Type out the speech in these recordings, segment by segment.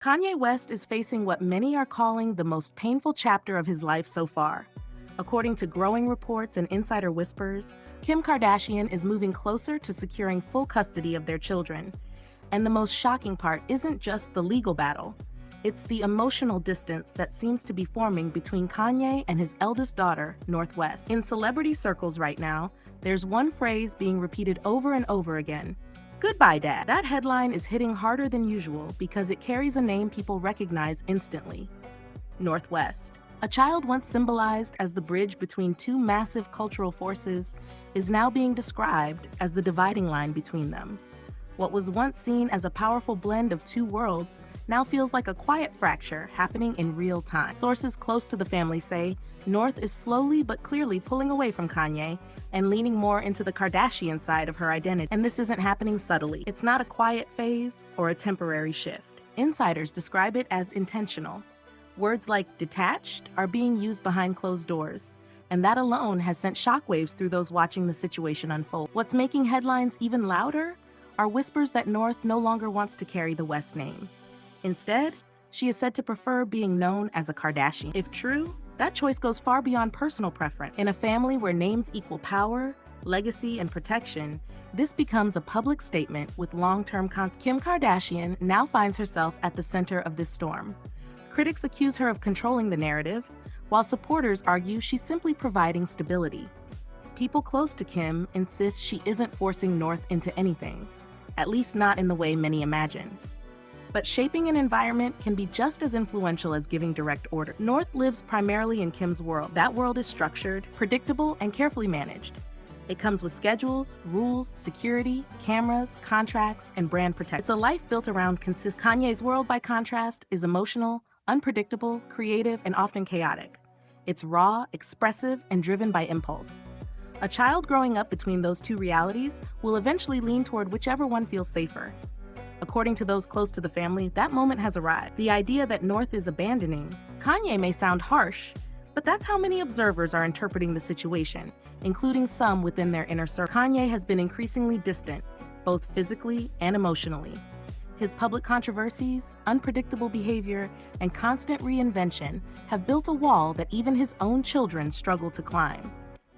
Kanye West is facing what many are calling the most painful chapter of his life so far. According to growing reports and insider whispers, Kim Kardashian is moving closer to securing full custody of their children. And the most shocking part isn't just the legal battle. It's the emotional distance that seems to be forming between Kanye and his eldest daughter, North West. In celebrity circles right now, there's one phrase being repeated over and over again: "Goodbye, Dad." That headline is hitting harder than usual because it carries a name people recognize instantly: North West. A child once symbolized as the bridge between two massive cultural forces is now being described as the dividing line between them. What was once seen as a powerful blend of two worlds now feels like a quiet fracture happening in real time. Sources close to the family say North is slowly but clearly pulling away from Kanye and leaning more into the Kardashian side of her identity. And this isn't happening subtly. It's not a quiet phase or a temporary shift. Insiders describe it as intentional. Words like detached are being used behind closed doors, and that alone has sent shockwaves through those watching the situation unfold. What's making headlines even louder are whispers that North no longer wants to carry the West name. Instead, she is said to prefer being known as a Kardashian. If true, that choice goes far beyond personal preference. In a family where names equal power, legacy, and protection, this becomes a public statement with long-term consequences. Kim Kardashian now finds herself at the center of this storm. Critics accuse her of controlling the narrative, while supporters argue she's simply providing stability. People close to Kim insist she isn't forcing North into anything, at least not in the way many imagine. But shaping an environment can be just as influential as giving direct order. North lives primarily in Kim's world. That world is structured, predictable, and carefully managed. It comes with schedules, rules, security, cameras, contracts, and brand protection. It's a life built around consistency. Kanye's world, by contrast, is emotional, unpredictable, creative, and often chaotic. It's raw, expressive, and driven by impulse. A child growing up between those two realities will eventually lean toward whichever one feels safer. According to those close to the family, that moment has arrived. The idea that North is abandoning Kanye may sound harsh, but that's how many observers are interpreting the situation, including some within their inner circle. Kanye has been increasingly distant, both physically and emotionally. His public controversies, unpredictable behavior, and constant reinvention have built a wall that even his own children struggle to climb.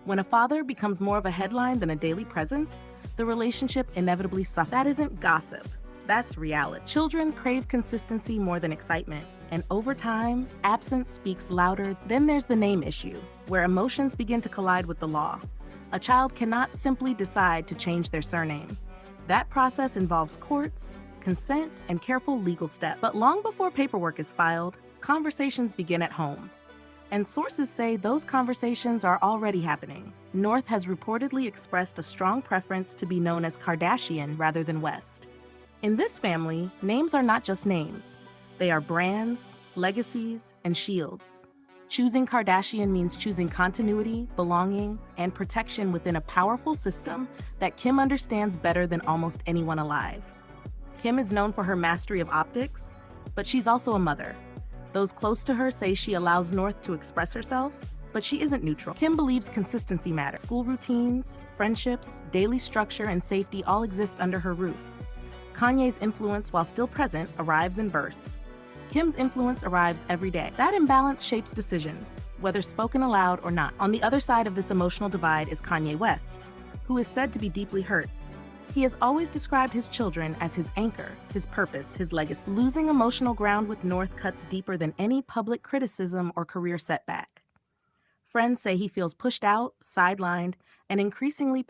When a father becomes more of a headline than a daily presence, the relationship inevitably suffers. That isn't gossip. That's reality. Children crave consistency more than excitement, and over time, absence speaks louder. Then there's the name issue, where emotions begin to collide with the law. A child cannot simply decide to change their surname. That process involves courts, consent, and careful legal steps. But long before paperwork is filed, conversations begin at home. And sources say those conversations are already happening. North has reportedly expressed a strong preference to be known as Kardashian rather than West. In this family, names are not just names. They are brands, legacies, and shields. Choosing Kardashian means choosing continuity, belonging, and protection within a powerful system that Kim understands better than almost anyone alive. Kim is known for her mastery of optics, but she's also a mother. Those close to her say she allows North to express herself, but she isn't neutral. Kim believes consistency matters. School routines, friendships, daily structure, and safety all exist under her roof. Kanye's influence, while still present, arrives in bursts. Kim's influence arrives every day. That imbalance shapes decisions, whether spoken aloud or not. On the other side of this emotional divide is Kanye West, who is said to be deeply hurt. He has always described his children as his anchor, his purpose, his legacy. Losing emotional ground with North cuts deeper than any public criticism or career setback. Friends say he feels pushed out, sidelined, and increasingly